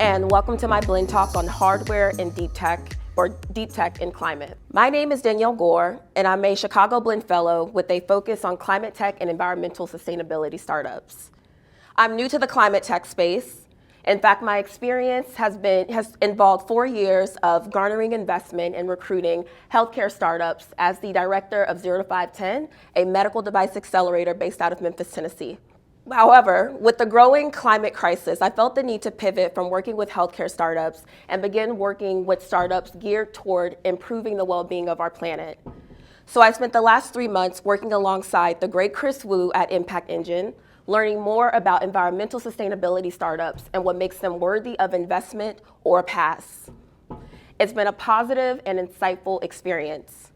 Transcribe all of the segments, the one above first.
and welcome to my BLEND Talk on hardware and deep tech, or deep tech in climate. My name is Danielle Gore, and I'm a Chicago BLEND Fellow with a focus on climate tech and environmental sustainability startups. I'm new to the climate tech space. In fact, my experience has involved 4 years of garnering investment and recruiting healthcare startups as the director of 0 to 510, a medical device accelerator based out of Memphis, Tennessee. However, with the growing climate crisis, I felt the need to pivot from working with healthcare startups and begin working with startups geared toward improving the well-being of our planet. So I spent the last 3 months working alongside the great Chris Wu at Impact Engine, learning more about environmental sustainability startups and what makes them worthy of investment or pass. It's been a positive and insightful experience.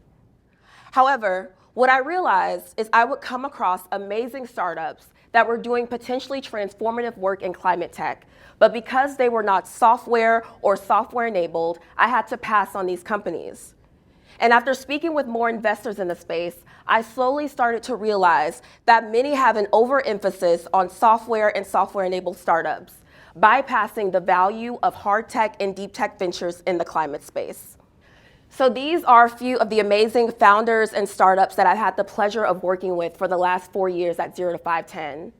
However, what I realized is I would come across amazing startups that were doing potentially transformative work in climate tech, but because they were not software or software enabled, I had to pass on these companies. And after speaking with more investors in the space, I slowly started to realize that many have an overemphasis on software and software-enabled startups, bypassing the value of hard tech and deep tech ventures in the climate space. So these are a few of the amazing founders and startups that I've had the pleasure of working with for the last 4 years at 0 to 510.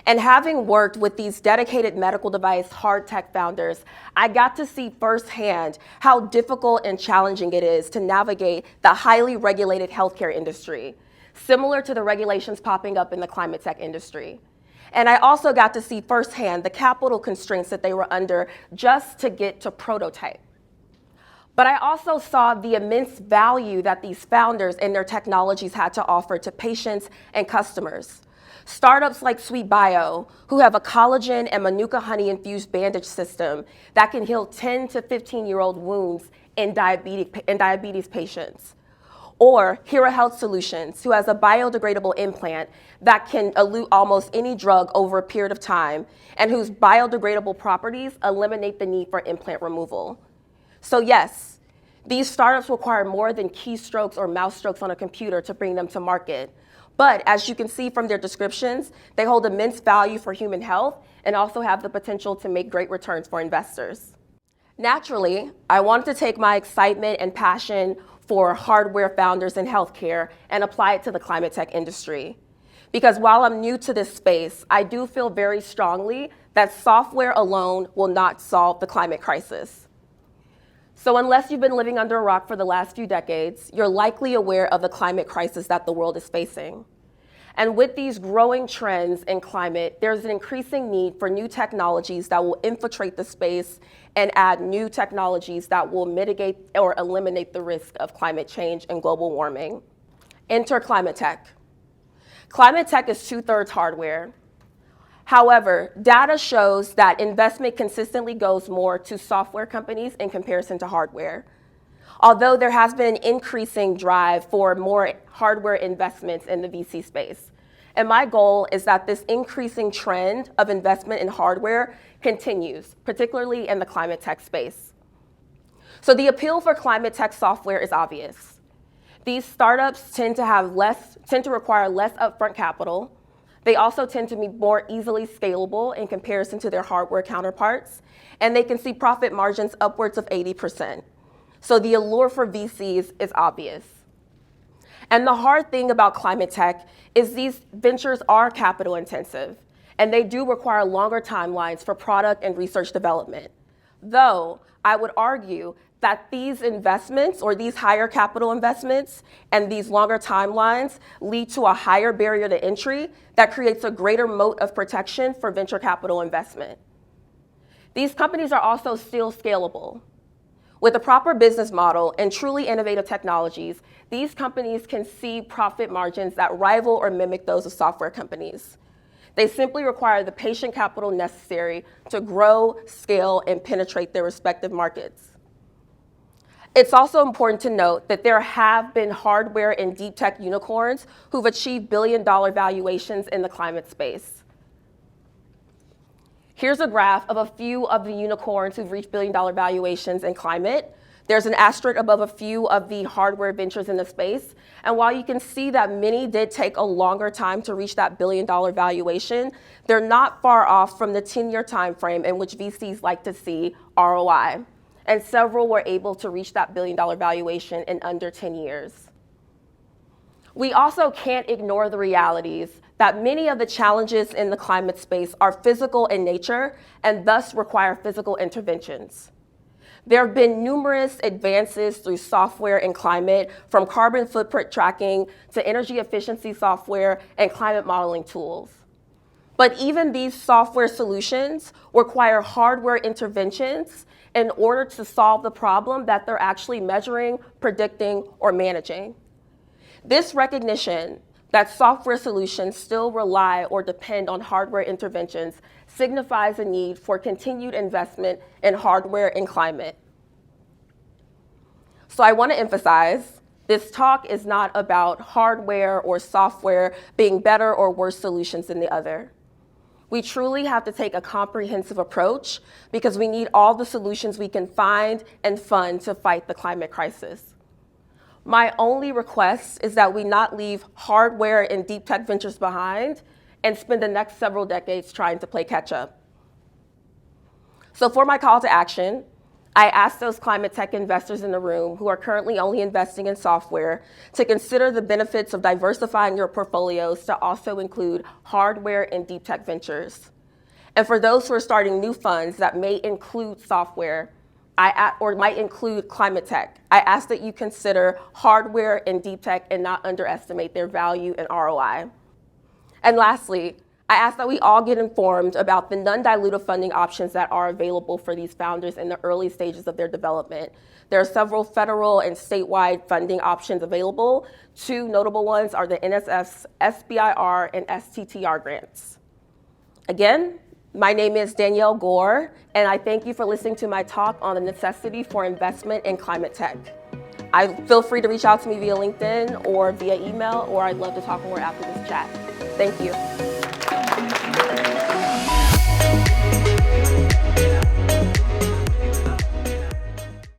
And having worked with these dedicated medical device hard tech founders, I got to see firsthand how difficult and challenging it is to navigate the highly regulated healthcare industry, similar to the regulations popping up in the climate tech industry. And I also got to see firsthand the capital constraints that they were under just to get to prototype. But I also saw the immense value that these founders and their technologies had to offer to patients and customers. Startups like Sweet Bio, who have a collagen and manuka honey infused bandage system that can heal 10 to 15-year-old wounds in diabetes patients. Or Hera Health Solutions, who has a biodegradable implant that can elute almost any drug over a period of time and whose biodegradable properties eliminate the need for implant removal. So yes, these startups require more than keystrokes or mouse strokes on a computer to bring them to market. But as you can see from their descriptions, they hold immense value for human health and also have the potential to make great returns for investors. Naturally, I wanted to take my excitement and passion for hardware founders in healthcare and apply it to the climate tech industry. Because while I'm new to this space, I do feel very strongly that software alone will not solve the climate crisis. So unless you've been living under a rock for the last few decades, you're likely aware of the climate crisis that the world is facing. And with these growing trends in climate, there's an increasing need for new technologies that will infiltrate the space and add new technologies that will mitigate or eliminate the risk of climate change and global warming. Enter ClimateTech. ClimateTech is 2/3 hardware. However, data shows that investment consistently goes more to software companies in comparison to hardware. Although there has been an increasing drive for more hardware investments in the VC space. And my goal is that this increasing trend of investment in hardware continues, particularly in the climate tech space. So the appeal for climate tech software is obvious. These startups tend to require less upfront capital. They also tend to be more easily scalable in comparison to their hardware counterparts, and they can see profit margins upwards of 80%. So the allure for VCs is obvious. And the hard thing about climate tech is these ventures are capital intensive, and they do require longer timelines for product and research development. Though I would argue that these investments or these higher capital investments and these longer timelines lead to a higher barrier to entry that creates a greater moat of protection for venture capital investment. These companies are also still scalable. With a proper business model and truly innovative technologies, these companies can see profit margins that rival or mimic those of software companies. They simply require the patient capital necessary to grow, scale, and penetrate their respective markets. It's also important to note that there have been hardware and deep tech unicorns who've achieved billion-dollar valuations in the climate space. Here's a graph of a few of the unicorns who've reached billion-dollar valuations in climate. There's an asterisk above a few of the hardware ventures in the space. And while you can see that many did take a longer time to reach that billion-dollar valuation, they're not far off from the 10-year time frame in which VCs like to see ROI. And several were able to reach that billion-dollar valuation in under 10 years. We also can't ignore the realities that many of the challenges in the climate space are physical in nature and thus require physical interventions. There have been numerous advances through software and climate, from carbon footprint tracking to energy efficiency software and climate modeling tools. But even these software solutions require hardware interventions in order to solve the problem that they're actually measuring, predicting, or managing. This recognition that software solutions still rely or depend on hardware interventions signifies a need for continued investment in hardware and climate. So I want to emphasize, this talk is not about hardware or software being better or worse solutions than the other. We truly have to take a comprehensive approach because we need all the solutions we can find and fund to fight the climate crisis. My only request is that we not leave hardware and deep tech ventures behind and spend the next several decades trying to play catch up. So for my call to action, I ask those climate tech investors in the room who are currently only investing in software to consider the benefits of diversifying your portfolios to also include hardware and deep tech ventures. And for those who are starting new funds that may include software, or might include ClimateTech, I ask that you consider hardware and deep tech and not underestimate their value and ROI. And lastly, I ask that we all get informed about the non-dilutive funding options that are available for these founders in the early stages of their development. There are several federal and statewide funding options available. Two notable ones are the NSF's SBIR and STTR grants. Again, my name is Danielle Gore, and I thank you for listening to my talk on the necessity for investment in climate tech. Feel free to reach out to me via LinkedIn or via email, or I'd love to talk more after this chat. Thank you.